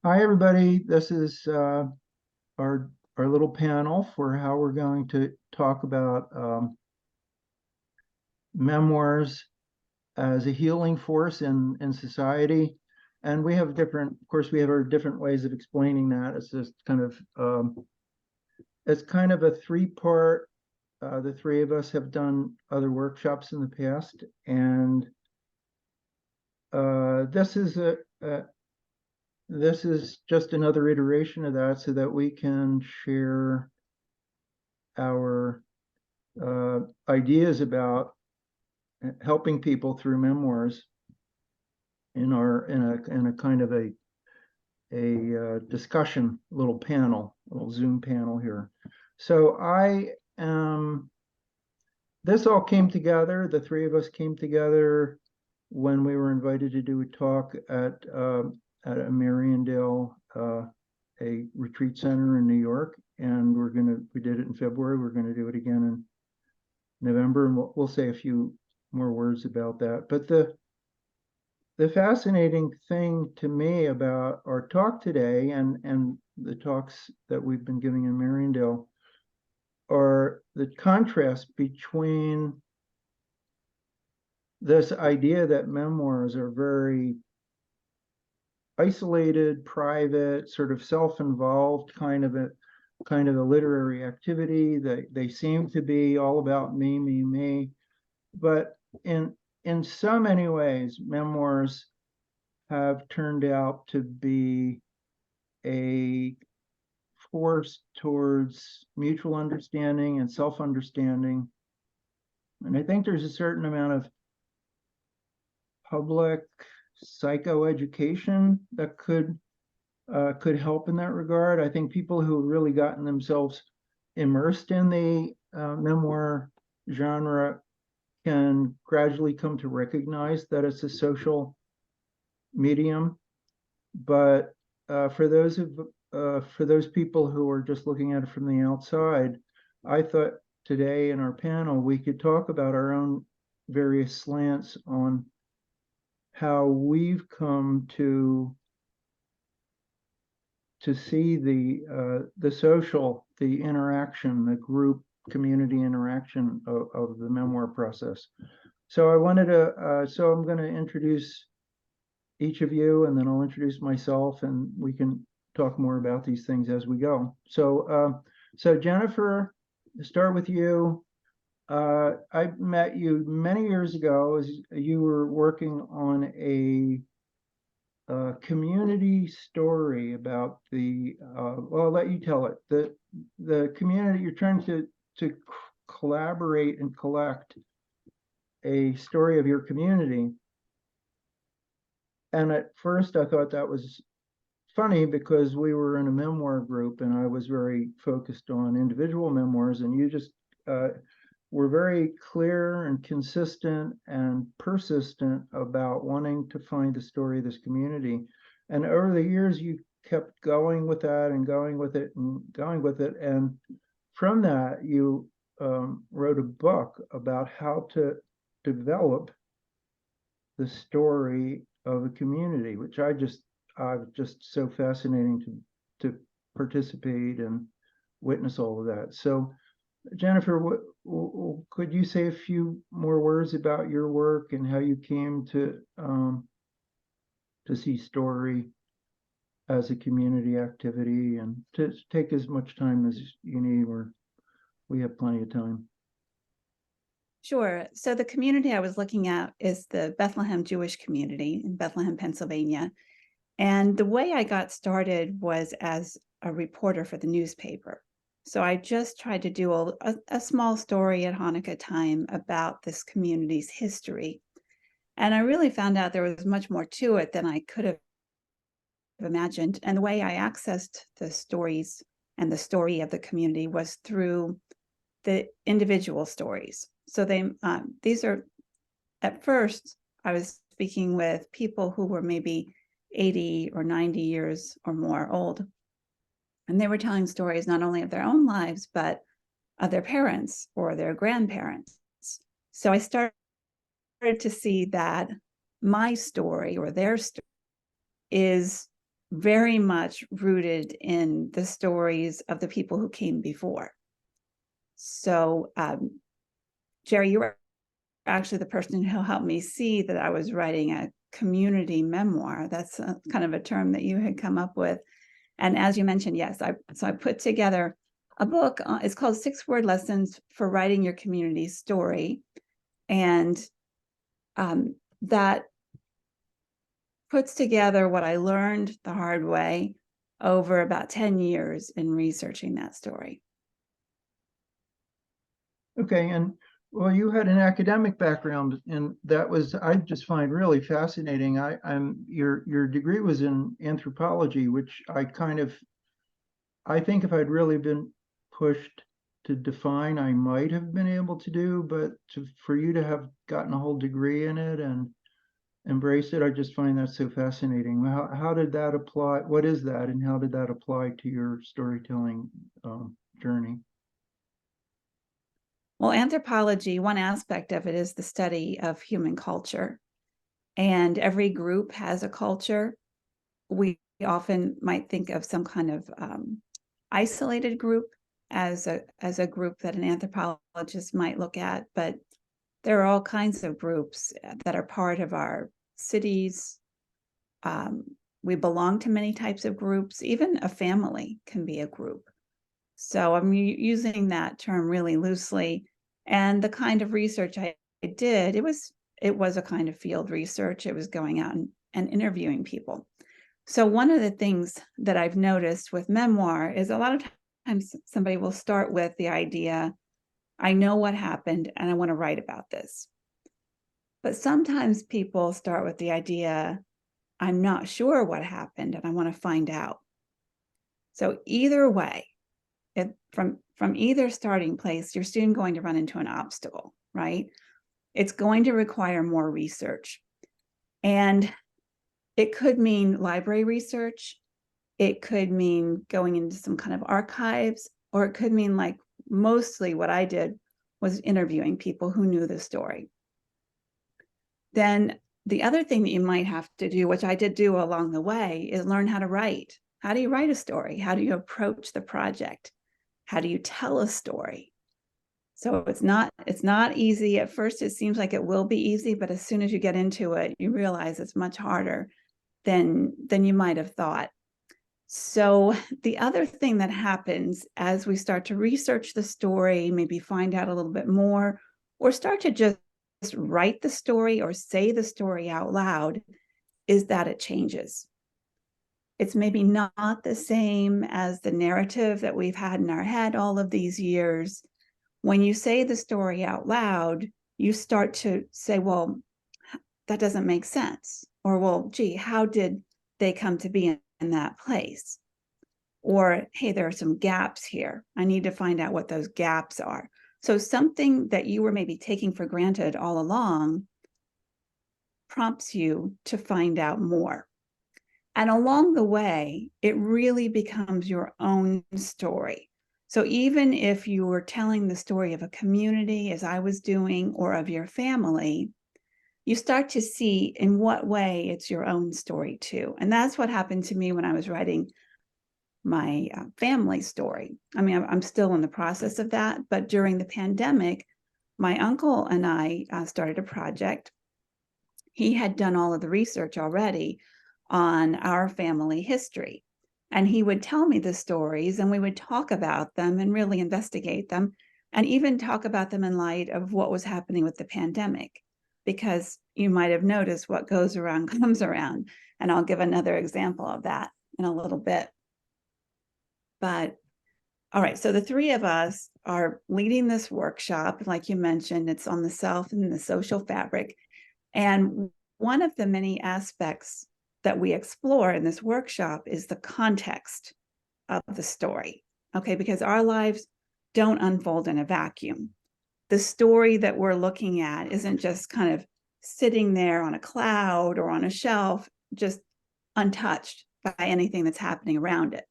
Hi, everybody. This is our little panel for how we're going to talk about memoirs as a healing force in society. And we have different, of course, we have our different ways of explaining that. It's just kind of it's kind of a three-part. The three of us have done other workshops in the past, and this is this is just another iteration of that so that we can share our ideas about helping people through memoirs in a kind of a discussion little panel, little Zoom panel here. So this all came together. The three of us came together when we were invited to do a talk at a Mariandale, a retreat center in New York, and we did it in February. We're gonna do it again in November, and we'll say a few more words about that. But the fascinating thing to me about our talk today and the talks that we've been giving in Mariandale are the contrast between this idea that memoirs are very isolated, private, sort of self-involved kind of a literary activity. They seem to be all about me. But in so many ways, memoirs have turned out to be a force towards mutual understanding and self-understanding. And I think there's a certain amount of public psychoeducation that could help in that regard. I think people who have really gotten themselves immersed in the memoir genre can gradually come to recognize that it's a social medium. But for those people who are just looking at it from the outside, I thought today in our panel we could talk about our own various slants on how we've come to see the social, the interaction, the group community interaction of the memoir process. So I wanted to, so I'm going to introduce each of you, and then I'll introduce myself, and we can talk more about these things as we go. So, so Jennifer, to start with you. I met you many years ago as you were working on a community story about the, well, I'll let you tell it. The community, you're trying to collaborate and collect a story of your community. And at first I thought that was funny because we were in a memoir group and I was very focused on individual memoirs, and you just were very clear and consistent and persistent about wanting to find the story of this community. And over the years, you kept going with that and going with it and going with it. And from that, you wrote a book about how to develop the story of a community, which I was just so fascinating to participate and witness all of that. So Jennifer, could you say a few more words about your work and how you came to see story as a community activity, and to take as much time as you need, we have plenty of time. Sure. So the community I was looking at is the Bethlehem Jewish community in Bethlehem, Pennsylvania. And the way I got started was as a reporter for the newspaper. So I just tried to do a small story at Hanukkah time about this community's history. And I really found out there was much more to it than I could have imagined. And the way I accessed the stories and the story of the community was through the individual stories. So these are, at first, I was speaking with people who were maybe 80 or 90 years or more old. And they were telling stories not only of their own lives, but of their parents or their grandparents. So I started to see that my story or their story is very much rooted in the stories of the people who came before. So, Jerry, you were actually the person who helped me see that I was writing a community memoir. That's kind of a term that you had come up with. And as you mentioned, yes, I put together a book. It's called 6-Word Lessons for Writing Your Community Story. And that puts together what I learned the hard way over about 10 years in researching that story. Okay, and well, you had an academic background, and that was, I just find really fascinating. Your degree was in anthropology, which I think if I'd really been pushed to define, I might have been able to do, but for you to have gotten a whole degree in it and embrace it, I just find that so fascinating. How did that apply? What is that, and how did that apply to your storytelling journey? Well, anthropology, one aspect of it is the study of human culture. And every group has a culture. We often might think of some kind of isolated group as a group that an anthropologist might look at, but there are all kinds of groups that are part of our cities. We belong to many types of groups. Even a family can be a group. So I'm using that term really loosely. And the kind of research I did, it was a kind of field research. It was going out and interviewing people. So one of the things that I've noticed with memoir is a lot of times somebody will start with the idea, I know what happened and I want to write about this. But sometimes people start with the idea, I'm not sure what happened and I want to find out. So either way, from either starting place, you're soon going to run into an obstacle, right? It's going to require more research. And it could mean library research. It could mean going into some kind of archives, or it could mean, like mostly what I did was interviewing people who knew the story. Then the other thing that you might have to do, which I did do along the way, is learn how to write. How do you write a story? How do you approach the project? How do you tell a story? So it's not easy. At first, it seems like it will be easy, but as soon as you get into it, you realize it's much harder than you might have thought. So the other thing that happens as we start to research the story, maybe find out a little bit more, or start to just write the story or say the story out loud, is that it changes. It's maybe not the same as the narrative that we've had in our head all of these years. When you say the story out loud, you start to say, well, that doesn't make sense. Or, well, gee, how did they come to be in that place? Or, hey, there are some gaps here. I need to find out what those gaps are. So something that you were maybe taking for granted all along prompts you to find out more. And along the way, it really becomes your own story. So even if you were telling the story of a community, as I was doing, or of your family, you start to see in what way it's your own story too. And that's what happened to me when I was writing my family story. I mean, I'm still in the process of that, but during the pandemic, my uncle and I started a project. He had done all of the research already on our family history. And he would tell me the stories and we would talk about them and really investigate them and even talk about them in light of what was happening with the pandemic. Because you might have noticed what goes around comes around. And I'll give another example of that in a little bit. But all right, so the three of us are leading this workshop. Like you mentioned, it's on the self and the social fabric. And one of the many aspects that we explore in this workshop is the context of the story, okay? Because our lives don't unfold in a vacuum. The story that we're looking at isn't just kind of sitting there on a cloud or on a shelf, just untouched by anything that's happening around it.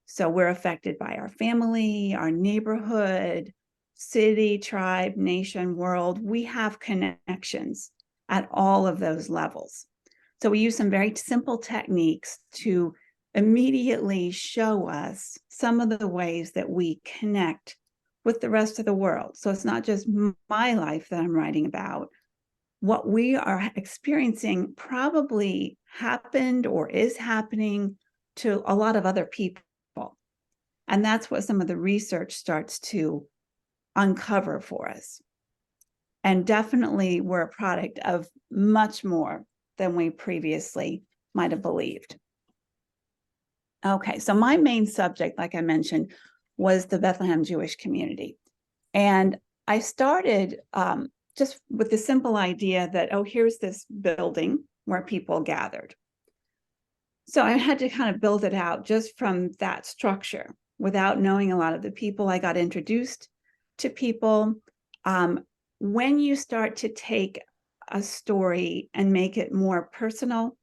So we're affected by our family, our neighborhood, city, tribe, nation, world. We have connections at all of those levels. So we use some very simple techniques to immediately show us some of the ways that we connect with the rest of the world. So it's not just my life that I'm writing about. What we are experiencing probably happened or is happening to a lot of other people. And that's what some of the research starts to uncover for us. And definitely we're a product of much more than we previously might have believed. Okay, so my main subject, like I mentioned, was the Bethlehem Jewish community. And I started just with the simple idea that, oh, here's this building where people gathered. So I had to kind of build it out just from that structure without knowing a lot of the people. I got introduced to people. When you start to take a story and make it more personal,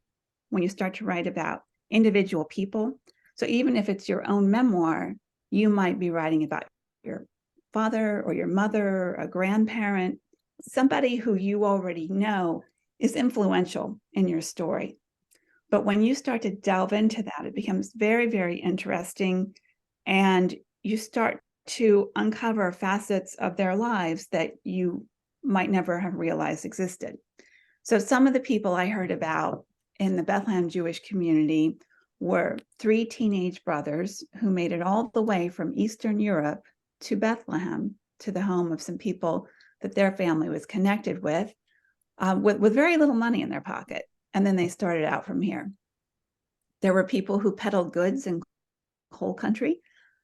when you start to write about individual people, so even if it's your own memoir, you might be writing about your father or your mother, a grandparent, somebody who you already know is influential in your story. But when you start to delve into that, it becomes very, very interesting. And you start to uncover facets of their lives that you might never have realized existed. So some of the people I heard about in the Bethlehem Jewish community were 3 teenage brothers who made it all the way from Eastern Europe to Bethlehem, to the home of some people that their family was connected with very little money in their pocket. And then they started out from here. There were people who peddled goods in coal country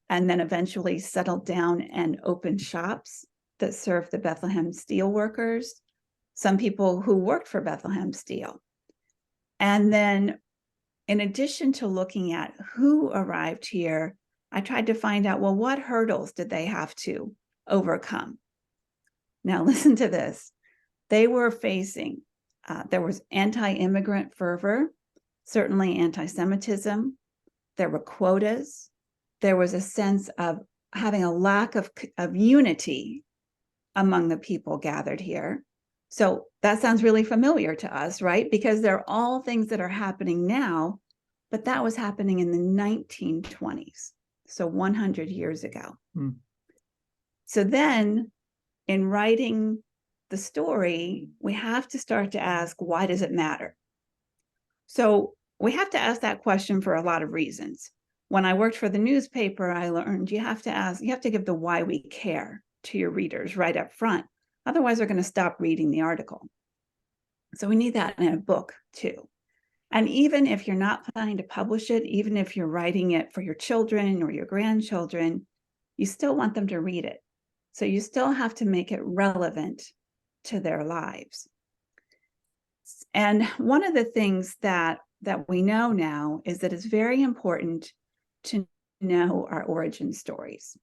and then eventually settled down and opened shops that served the Bethlehem steel workers, some people who worked for Bethlehem Steel. And then in addition to looking at who arrived here, I tried to find out, well, what hurdles did they have to overcome? Now, listen to this. They were facing, there was anti-immigrant fervor, certainly anti-Semitism. There were quotas. There was a sense of having a lack of unity among the people gathered here. So that sounds really familiar to us, right? Because they're all things that are happening now, but that was happening in the 1920s, so 100 years ago. So then in writing the story, we have to start to ask, why does it matter? So we have to ask that question for a lot of reasons. When I worked for the newspaper, I learned you have to give the why we care to your readers right up front. Otherwise, they're going to stop reading the article. So we need that in a book too. And even if you're not planning to publish it, even if you're writing it for your children or your grandchildren, you still want them to read it. So you still have to make it relevant to their lives. And one of the things that we know now is that it's very important to know our origin stories.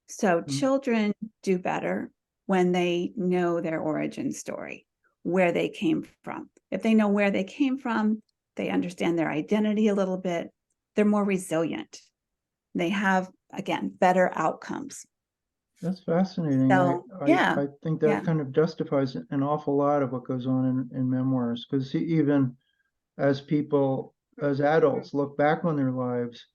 So children do better when they know their origin story, where they came from. If they know where they came from, they understand their identity a little bit, they're more resilient. They have, again, better outcomes. That's fascinating. So, I think that kind of justifies an awful lot of what goes on in memoirs, because even as people, as adults, look back on their lives,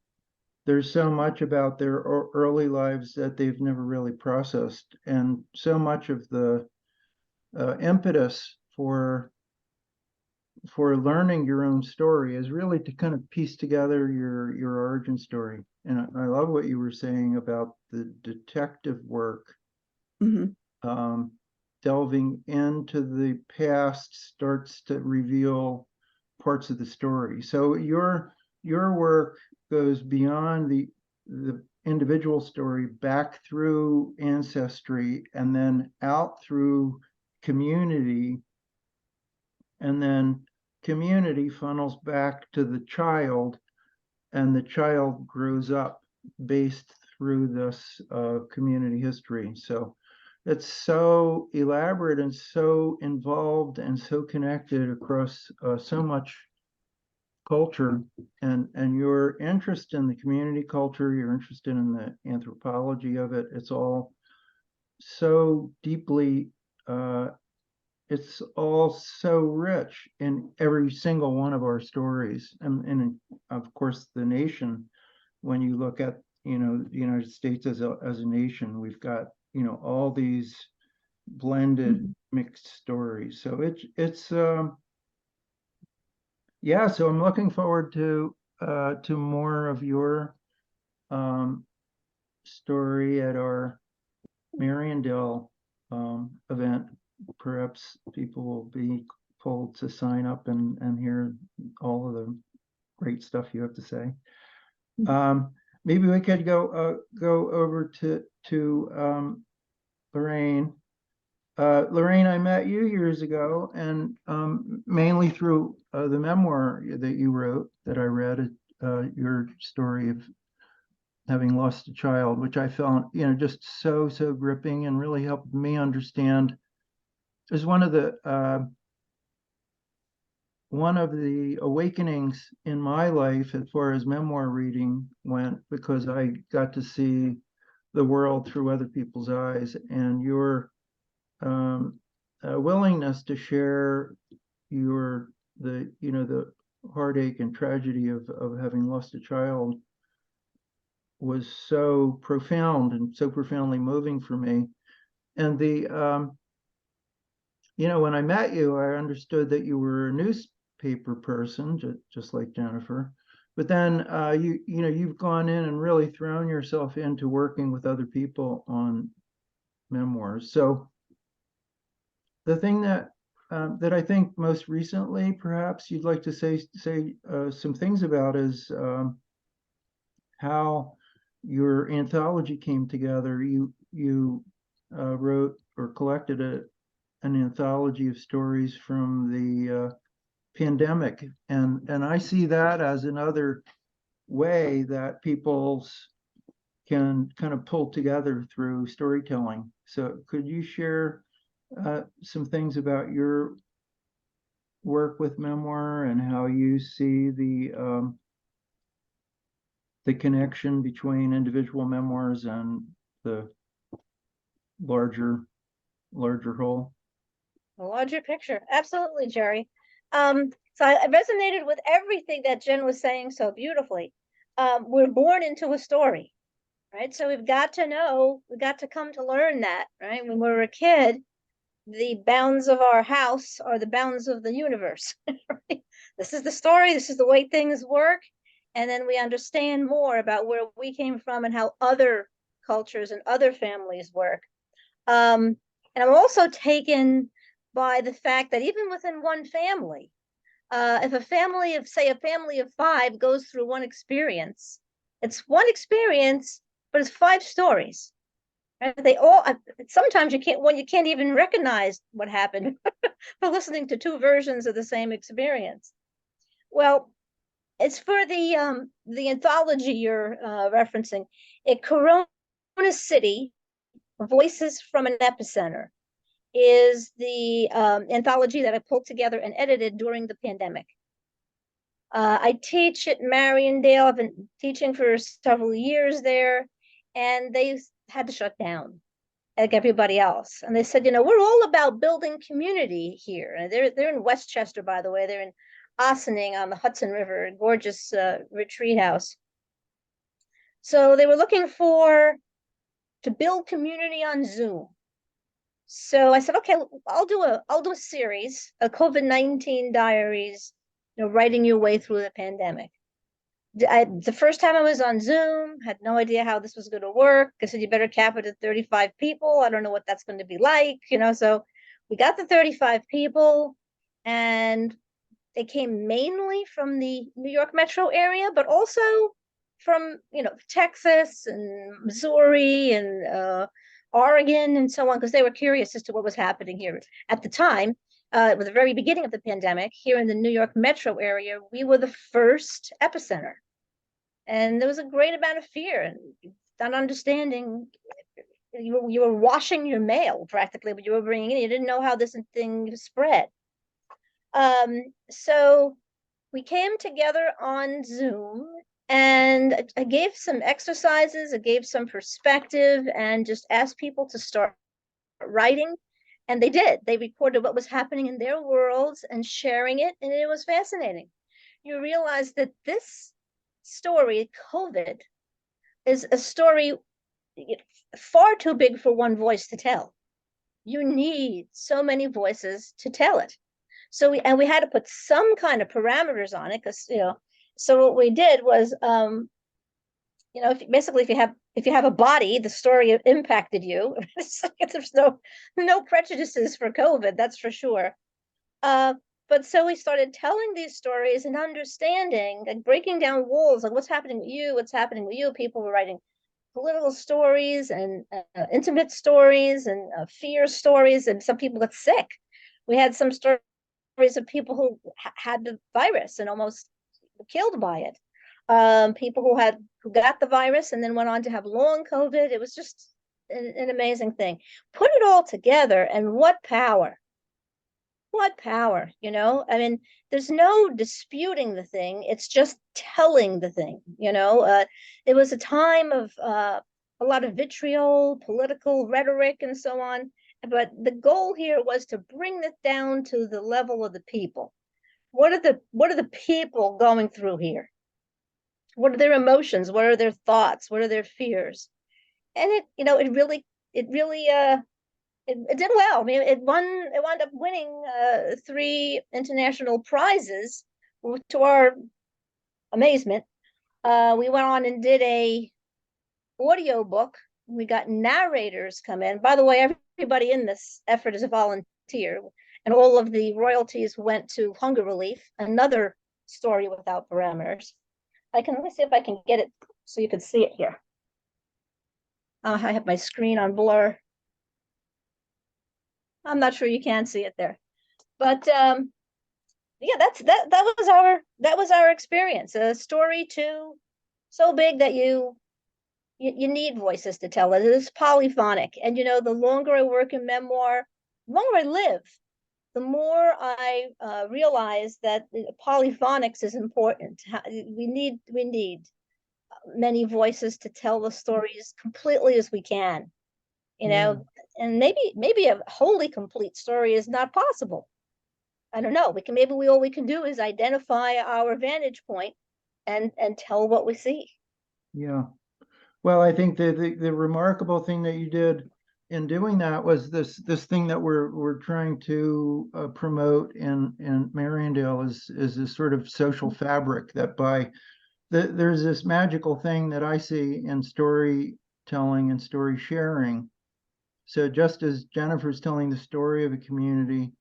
there's so much about their early lives that they've never really processed. And so much of the impetus for learning your own story is really to kind of piece together your origin story. And I love what you were saying about the detective work. Delving into the past starts to reveal parts of the story. So your work goes beyond the individual story, back through ancestry, and then out through community, and then community funnels back to the child, and the child grows up based through this community history. So it's so elaborate and so involved and so connected across so much culture, and your interest in the community culture, you're interested in the anthropology of it. It's all so deeply it's all so rich in every single one of our stories. And of course, the nation, when you look at, the United States as a nation, we've got, all these blended mixed stories. So it's yeah, so I'm looking forward to more of your story at our Mariandale event. Perhaps people will be pulled to sign up and hear all of the great stuff you have to say. Maybe we could go over to Lorraine. Lorraine, I met you years ago, and mainly through the memoir that you wrote that I read, your story of having lost a child, which I found, just so gripping and really helped me understand. It was one of the awakenings in my life as far as memoir reading went, because I got to see the world through other people's eyes, and your willingness to share the heartache and tragedy of having lost a child was so profound and so profoundly moving for me. And when I met you, I understood that you were a newspaper person, just like Jennifer. But then you've gone in and really thrown yourself into working with other people on memoirs. So the thing that I think most recently, perhaps you'd like to say some things about is how your anthology came together. You wrote or collected an anthology of stories from the pandemic, and I see that as another way that people's can kind of pull together through storytelling. So could you share some things about your work with memoir and how you see the connection between individual memoirs and the larger whole? A larger picture. Absolutely, Jerry. So I resonated with everything that Jen was saying so beautifully. We're born into a story, right? So we've got to come to learn that, right? When we're a kid, the bounds of our house are the bounds of the universe. Right? This is the story, this is the way things work. And then we understand more about where we came from and how other cultures and other families work. And I'm also taken by the fact that even within one family, if a family of, say, a family of 5 goes through one experience, it's one experience, but it's 5 stories. Right? They all, sometimes you can't even recognize what happened for listening to 2 versions of the same experience. Well, it's for the anthology you're referencing. At Corona City, Voices from an Epicenter is the anthology that I pulled together and edited during the pandemic. I teach at Mariandale. I've been teaching for several years there, and they had to shut down like everybody else. And they said, we're all about building community here. And they're in Westchester, by the way. They're in Ossining on the Hudson River, a gorgeous retreat house. So they were looking to build community on Zoom. So I said, okay, I'll do a series, a COVID-19 diaries, writing your way through the pandemic. The first time I was on Zoom, had no idea how this was going to work. I said, you better cap it at 35 people. I don't know what that's going to be like, so we got the 35 people, and they came mainly from the New York metro area, but also from, Texas and Missouri and Oregon and so on, because they were curious as to what was happening here at the time. At the very beginning of the pandemic, here in the New York metro area, we were the first epicenter. And there was a great amount of fear and not understanding. You were washing your mail practically, but you were bringing in. You didn't know how this thing spread. So we came together on Zoom, and I gave some exercises, I gave some perspective, and just asked people to start writing And they did. They recorded what was happening in their worlds and sharing it, and it was fascinating. You realize that this story, COVID, is a story far too big for one voice to tell. You need so many voices to tell it. So we had to put some kind of parameters on it, because so what we did was basically if you have a body, the story impacted you. There's no prejudices for COVID, that's for sure. But so we started telling these stories and understanding, like breaking down walls, like what's happening with you, what's happening with you. People were writing political stories and intimate stories and fear stories, and some people got sick. We had some stories of people who had the virus and almost killed by it. People who got the virus and then went on to have long COVID. It was just an amazing thing. Put it all together, and what power! What power, I mean, there's no disputing the thing. It's just telling the thing, It was a time of a lot of vitriol, political rhetoric, and so on. But the goal here was to bring it down to the level of the people. What are the people going through here? What are their emotions? What are their thoughts? What are their fears? And it did well. I mean, it wound up winning 3 international prizes. To our amazement, we went on and did a audio book. We got narrators come in. By the way, everybody in this effort is a volunteer, and all of the royalties went to hunger relief. Another story without parameters. Let me see if I can get it so you can see it here. I have my screen on blur. I'm not sure you can see it there, but yeah, that was our experience. A story too so big that you need voices to tell it. It is polyphonic, and the longer I work in memoir, the longer I live, the more I realize that polyphonics is important. We need many voices to tell the stories completely as we can, and maybe a wholly complete story is not possible. I don't know. All we can do is identify our vantage point and tell what we see. Yeah. Well, I think the remarkable thing that you did in doing that was this thing that we're trying to promote in Mariandale is this sort of social fabric that there's this magical thing that I see in storytelling and story sharing. So just as Jennifer's telling the story of a community,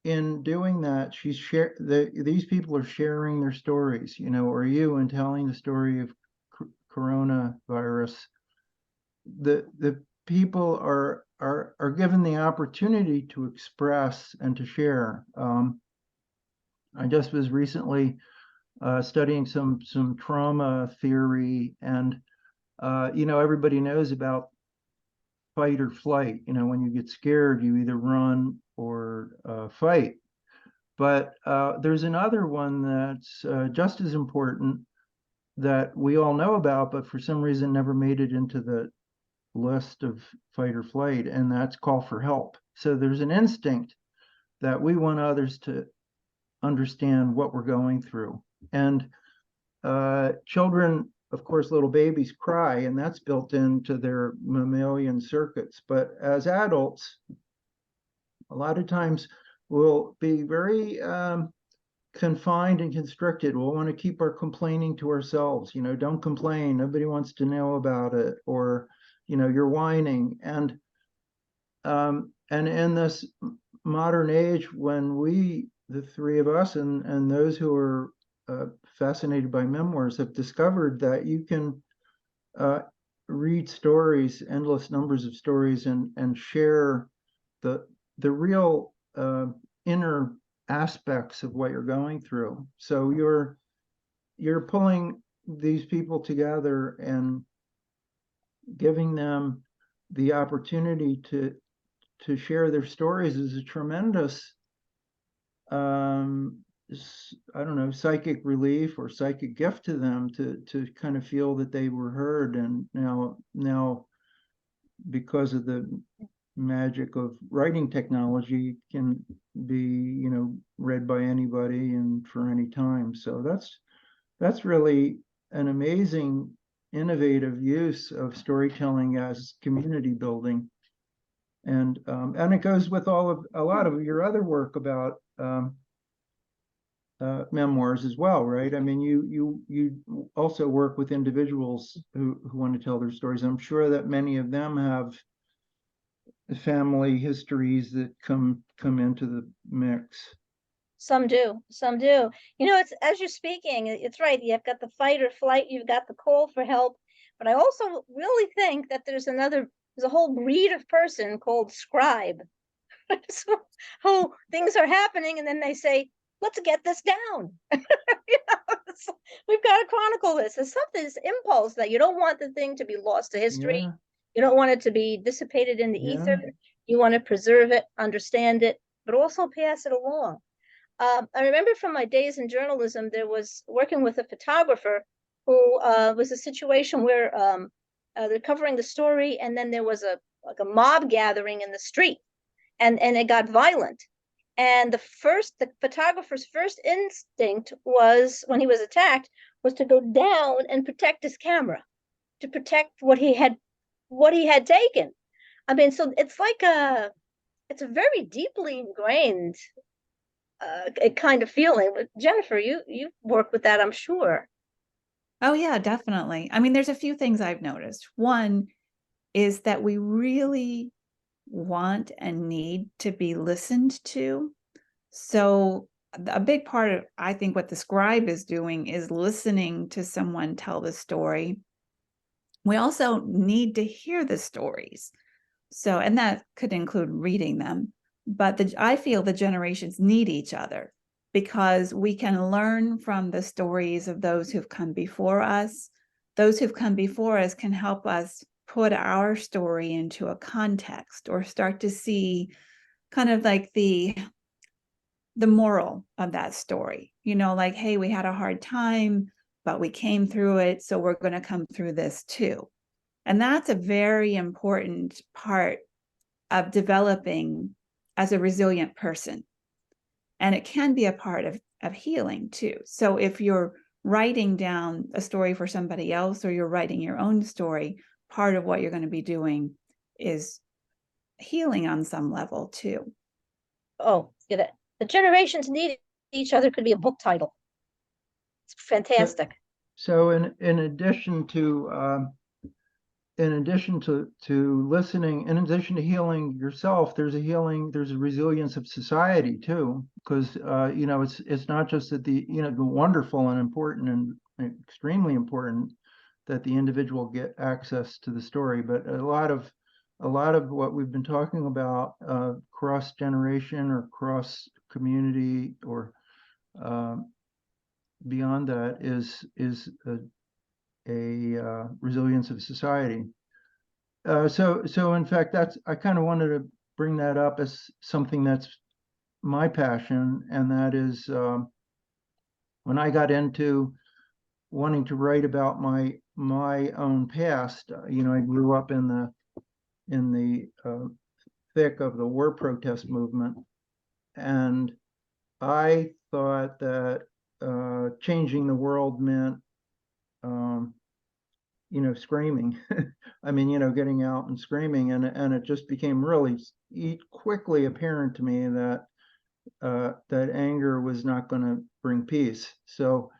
in doing that, these people are sharing their stories, or you in telling the story of coronavirus. The people are given the opportunity to express and to share. I just was recently studying some trauma theory, and everybody knows about fight or flight. When you get scared, you either run or fight. But there's another one that's just as important that we all know about, but for some reason never made it into the list of fight or flight, and that's call for help. So there's an instinct that we want others to understand what we're going through. And children, of course, little babies cry, and that's built into their mammalian circuits. But as adults, a lot of times we'll be very confined and constricted. We'll want to keep our complaining to ourselves. Don't complain. Nobody wants to know about it. Or, you're whining. And in this modern age, when the 3 of us and those who are fascinated by memoirs have discovered that you can read stories, endless numbers of stories, and share the real inner aspects of what you're going through. So you're pulling these people together and giving them the opportunity to share their stories is a tremendous I don't know, psychic relief or psychic gift to them to kind of feel that they were heard. And now because of the magic of writing technology can be, read by anybody and for any time. So that's really an amazing, innovative use of storytelling as community building. And it goes with a lot of your other work about memoirs as well, right? I mean, you also work with individuals who want to tell their stories. I'm sure that many of them have family histories that come into the mix. Some do, some do. It's as you're speaking, it's right. You've got the fight or flight, you've got the call for help. But I also really think that there's a whole breed of person called scribe. So, who things are happening and then they say, let's get this down. We've got to chronicle this. There's something, this impulse that you don't want the thing to be lost to history. Yeah. You don't want it to be dissipated in the Yeah. ether. You want to preserve it, understand it, but also pass it along. I remember from my days in journalism, there was working with a photographer who was a situation where they're covering the story, and then there was a mob gathering in the street, and it got violent. And the photographer's first instinct was, when he was attacked, was to go down and protect his camera, to protect what he had taken. I mean, so it's a very deeply ingrained kind of feeling. But Jennifer, you work with that, I'm sure. Oh yeah, definitely. I mean, there's a few things I've noticed. One is that we really want and need to be listened to. So a big part of, I think, what the scribe is doing is listening to someone tell the story. We also need to hear the stories. So, and that could include reading them. But I feel the generations need each other, because we can learn from the stories of those who've come before us. Those who've come before us can help us put our story into a context, or start to see kind of like the moral of that story. Like, hey, we had a hard time, but we came through it, so we're going to come through this too. And that's a very important part of developing as a resilient person. And it can be a part of healing too. So if you're writing down a story for somebody else, or you're writing your own story, part of what you're going to be doing is healing on some level too. Oh, yeah, the generations need each other could be a book title. It's fantastic. So in addition to listening, in addition to healing yourself, there's a resilience of society too, because it's not just that the wonderful and important and extremely important that the individual get access to the story, but a lot of what we've been talking about, cross generation or cross community or beyond that, is a resilience of society. So in fact, I kind of wanted to bring that up as something that's my passion, and that is when I got into wanting to write about my own past. I grew up in the thick of the war protest movement, and I thought that changing the world meant screaming. I mean, getting out and screaming, and it just became really quickly apparent to me that that anger was not going to bring peace. So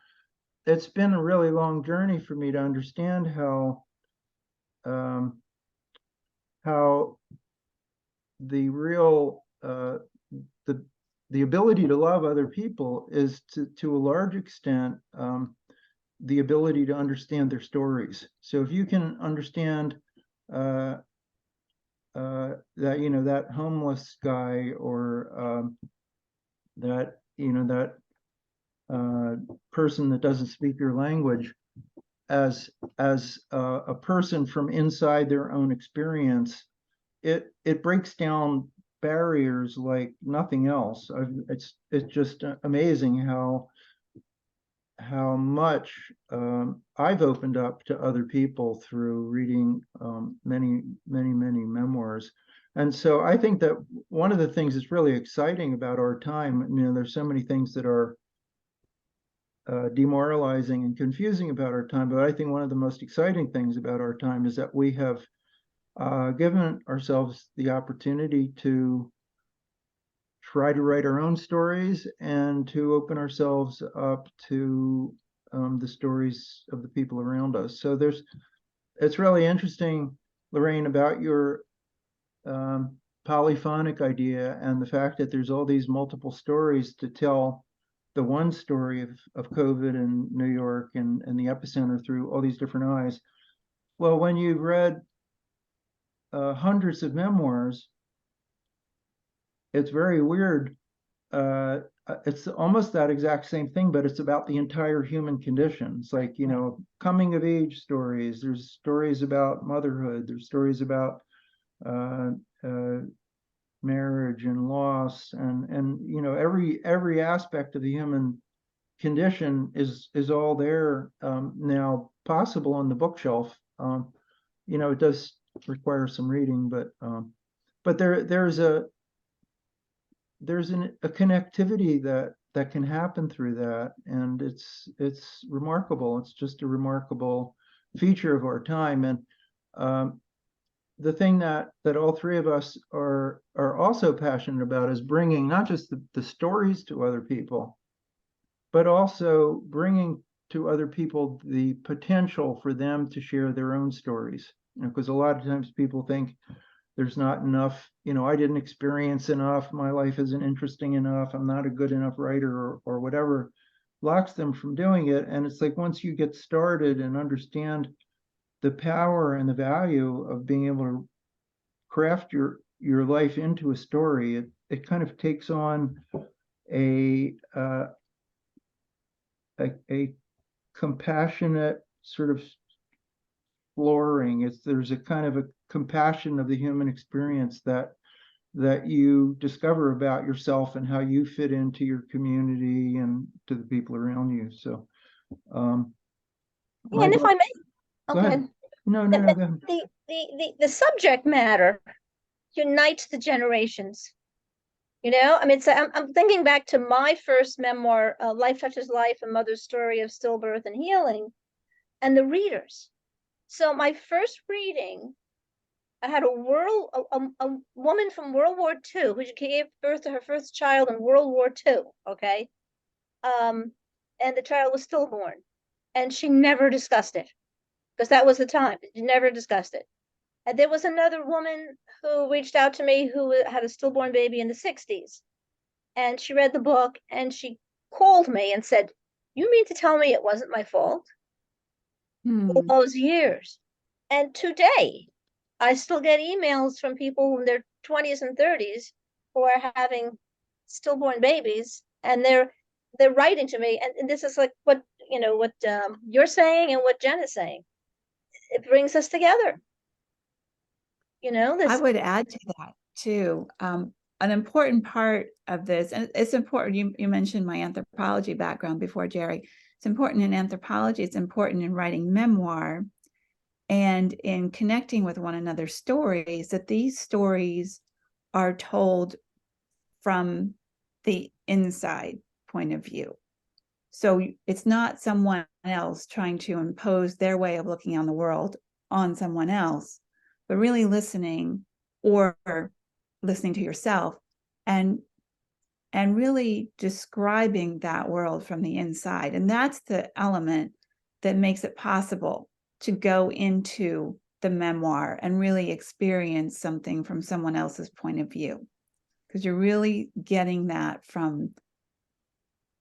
it's been a really long journey for me to understand how the real the ability to love other people is to a large extent the ability to understand their stories. So if you can understand that that homeless guy, or that person that doesn't speak your language as a person from inside their own experience, it breaks down barriers like nothing else. It's just amazing how much I've opened up to other people through reading many memoirs. And so I think that one of the things that's really exciting about our time, there's so many things that are demoralizing and confusing about our time, but I think one of the most exciting things about our time is that we have given ourselves the opportunity to try to write our own stories and to open ourselves up to the stories of the people around us. So it's really interesting, Lorraine, about your polyphonic idea and the fact that there's all these multiple stories to tell the one story of COVID in New York and the epicenter through all these different eyes. Well, when you've read hundreds of memoirs, it's very weird. It's almost that exact same thing, but it's about the entire human condition. It's like, coming of age stories. There's stories about motherhood. There's stories about marriage and loss, and every aspect of the human condition is all there now, possible on the bookshelf. It does require some reading, but there's a connectivity that can happen through that, and it's remarkable. It's just a remarkable feature of our time. And the thing that all three of us are also passionate about is bringing not just the stories to other people, but also bringing to other people the potential for them to share their own stories. Because a lot of times people think there's not enough, I didn't experience enough, my life isn't interesting enough, I'm not a good enough writer, or whatever blocks them from doing it. And it's like, once you get started and understand the power and the value of being able to craft your life into a story, it kind of takes on a compassionate sort of flooring. There's a kind of a compassion of the human experience that you discover about yourself and how you fit into your community and to the people around you. So and if I may, go ahead. No, go ahead. The subject matter unites the generations. I'm thinking back to my first memoir, Life Touches Life, a Mother's Story of Stillbirth and Healing, and the readers. So my first reading, I had a woman from World War II who gave birth to her first child in World War II, okay? And the child was stillborn, and she never discussed it, because that was the time. She never discussed it. And there was another woman who reached out to me who had a stillborn baby in the 60s. And she read the book and she called me and said, "You mean to tell me it wasn't my fault?" All those years. And today, I still get emails from people in their 20s and 30s who are having stillborn babies, and they're writing to me. And this is like what you're saying and what Jen is saying. It brings us together. I would add to that too. An important part of this, and it's important, you mentioned my anthropology background before, Jerry. It's important in anthropology, it's important in writing memoir and in connecting with one another's stories, that these stories are told from the inside point of view. So it's not someone else trying to impose their way of looking on the world on someone else, but really listening, or listening to yourself and really describing that world from the inside. And that's the element that makes it possible to go into the memoir and really experience something from someone else's point of view, because you're really getting that from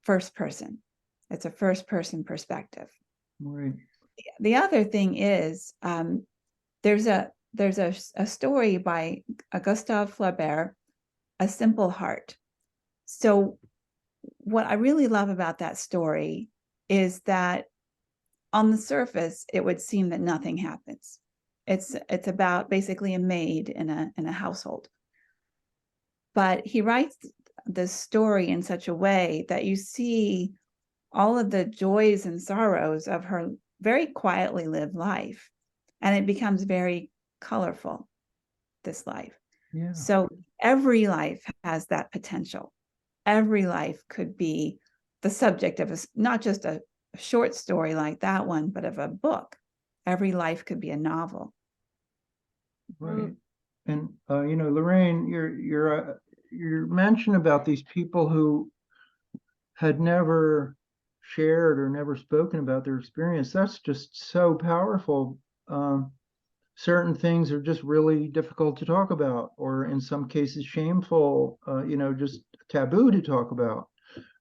first person. It's a first person perspective. Right. The other thing is, there's a story by Gustave Flaubert, A Simple Heart. So what I really love about that story is that on the surface, it would seem that nothing happens. It's about basically a maid in a household. But he writes the story in such a way that you see all of the joys and sorrows of her very quietly lived life. And it becomes very colorful, this life. Yeah. So every life has that potential. Every life could be the subject of not just a short story like that one, but of a book. Every life could be a novel. Right. And Lorraine, your mention about these people who had never shared or never spoken about their experience, that's just so powerful. Certain things are just really difficult to talk about, or in some cases shameful, just taboo to talk about.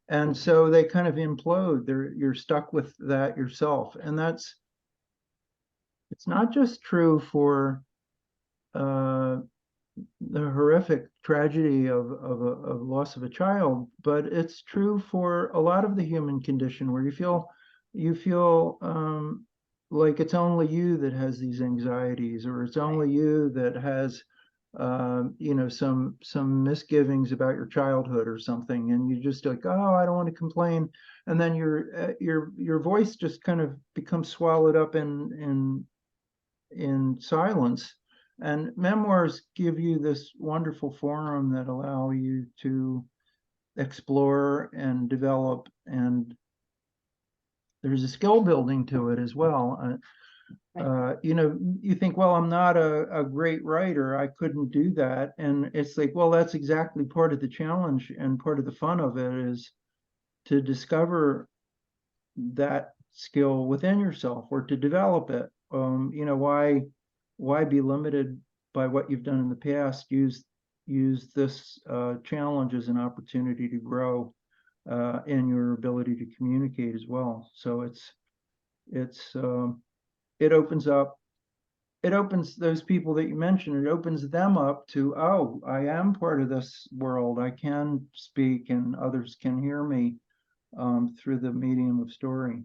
And so they kind of implode. You're stuck with that yourself. And it's not just true for the horrific tragedy of loss of a child, but it's true for a lot of the human condition where you feel like it's only you that has these anxieties, or it's only you that has some misgivings about your childhood or something, and you just like, oh, I don't want to complain, and then your voice just kind of becomes swallowed up in silence. And memoirs give you this wonderful forum that allow you to explore and develop, and there's a skill building to it as well. You think, well, I'm not a great writer, I couldn't do that. And it's like, well, that's exactly part of the challenge, and part of the fun of it is to discover that skill within yourself, or to develop it. Why be limited by what you've done in the past? Use this challenge as an opportunity to grow in your ability to communicate as well. So it opens those people that you mentioned, it opens them up to, oh, I am part of this world, I can speak and others can hear me through the medium of story.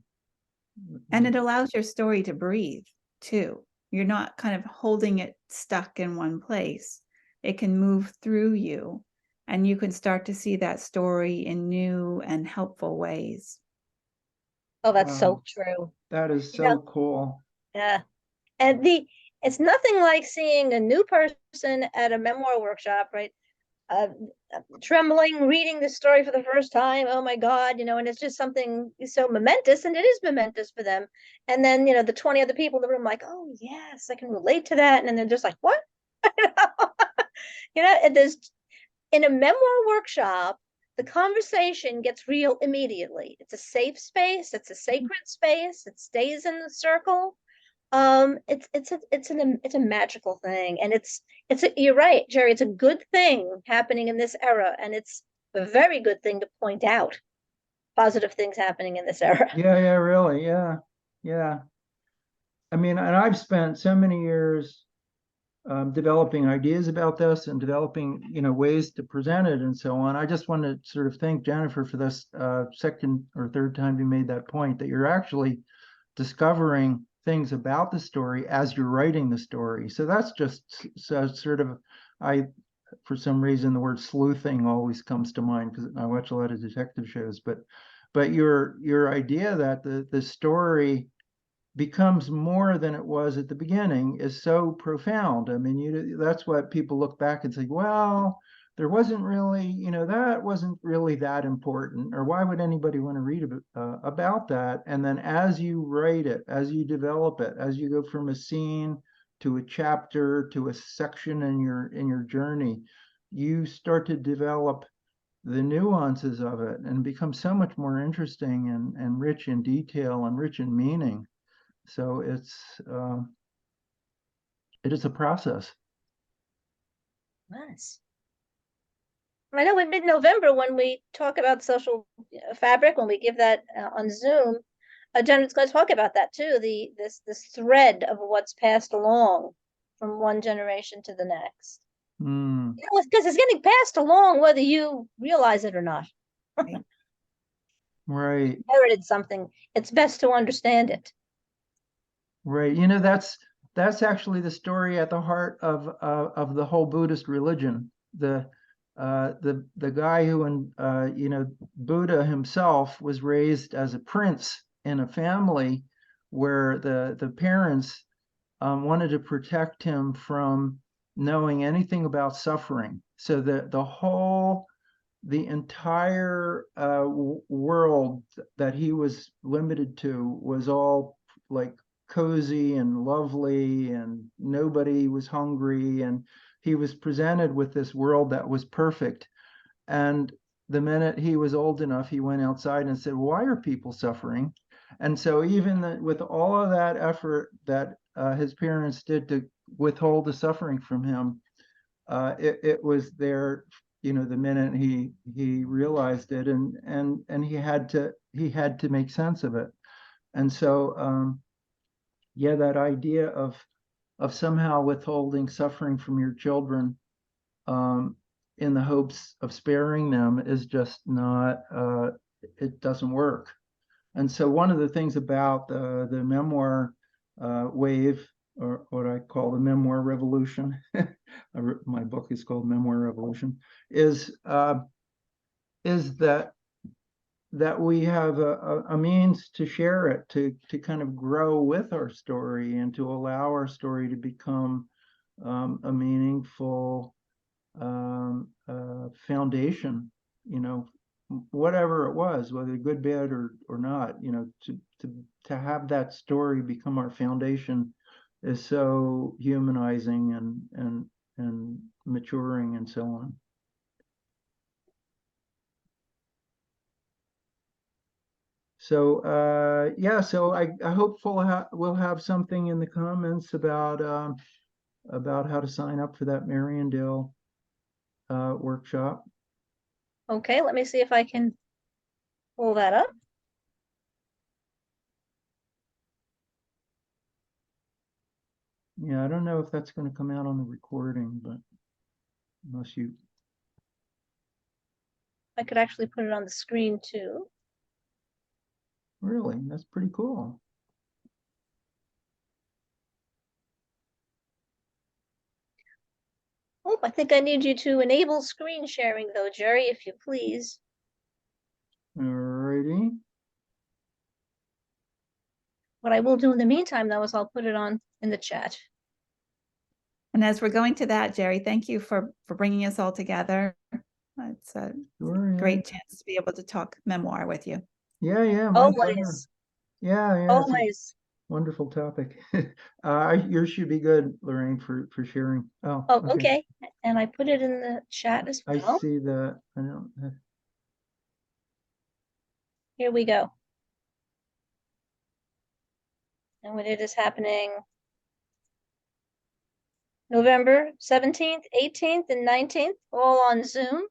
And it allows your story to breathe too. You're not kind of holding it stuck in one place. It can move through you, and you can start to see that story in new and helpful ways. Oh, that's so Wow. true. That is You know, so cool. yeah. And it's nothing like seeing a new person at a memoir workshop, right? Uh, Trembling, reading the story for the first time. Oh my God, and it's just something so momentous, and it is momentous for them. And then, the 20 other people in the room, like, oh yes, I can relate to that. And then they're just like, what? And there's in a memoir workshop, the conversation gets real immediately. It's a safe space, it's a sacred space, it stays in the circle. It's a magical thing, and you're right, Jerry, it's a good thing happening in this era, and it's a very good thing to point out positive things happening in this era. Yeah, really, yeah. I mean, and I've spent so many years developing ideas about this and developing, ways to present it and so on. I just want to sort of thank Jennifer for this second or third time you made that point, that you're actually discovering things about the story as you're writing the story. So that's just sort of, for some reason, the word sleuthing always comes to mind because I watch a lot of detective shows. But your idea that the story becomes more than it was at the beginning is so profound. I mean, that's what people look back and say, well, there wasn't really, that wasn't really that important, or why would anybody want to read about that? And then as you write it, as you develop it, as you go from a scene to a chapter to a section in your journey, you start to develop the nuances of it, and become so much more interesting and rich in detail and rich in meaning. So it is a process. Nice. I know in mid-November, when we talk about social fabric, when we give that on Zoom, Jen's going to talk about that too. This thread of what's passed along from one generation to the next. Mm. Because it's getting passed along whether you realize it or not. Right. Inherited something, it's best to understand it. Right. That's actually the story at the heart of the whole Buddhist religion. The guy who, Buddha himself was raised as a prince in a family where the parents wanted to protect him from knowing anything about suffering. So the entire world that he was limited to was all like cozy and lovely, and nobody was hungry, and he was presented with this world that was perfect. And the minute he was old enough, he went outside and said, why are people suffering? And so even with all of that effort that his parents did to withhold the suffering from him, it was there, you know, the minute he realized it, and he had to make sense of it. And so yeah, that idea of somehow withholding suffering from your children in the hopes of sparing them is just not, it doesn't work. And so one of the things about the memoir wave, or what I call the memoir revolution, my book is called Memoir Revolution, is that we have a means to share it, to kind of grow with our story, and to allow our story to become a meaningful foundation, you know, whatever it was, whether good, bad, or not, you know, to have that story become our foundation is so humanizing and maturing and so on. So yeah, so I hope we'll have something in the comments about how to sign up for that Mariandale workshop. Okay, let me see if I can pull that up. Yeah, I don't know if that's going to come out on the recording, but unless you. I could actually put it on the screen too. Really, that's pretty cool. Oh, I think I need you to enable screen sharing though, Jerry, if you please. Alrighty. What I will do in the meantime, though, is I'll put it on in the chat. And as we're going to that, Jerry, thank you for bringing us all together. It's a great chance to be able to talk memoir with you. Yeah, yeah. Always. Yeah, yeah. Always. Wonderful topic. Yours should be good, Lorraine, for sharing. Oh, okay. And I put it in the chat as well. I see that. I don't. Here we go. And when it is happening November 17th, 18th, and 19th, all on Zoom.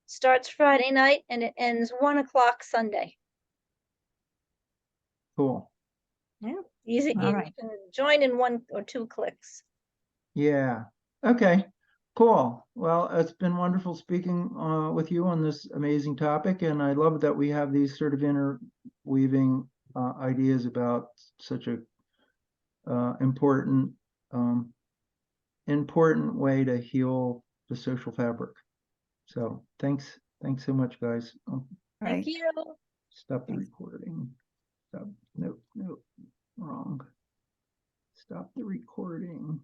Starts Friday night and it ends 1 o'clock Sunday. Cool. Yeah, easy. All You right. can join in 1 or 2 clicks. Yeah. Okay. Cool. Well, it's been wonderful speaking with you on this amazing topic, and I love that we have these sort of interweaving ideas about such a important important way to heal the social fabric. So thanks so much, guys. Thank you. Stop the recording. Stop. No, wrong. Stop the recording.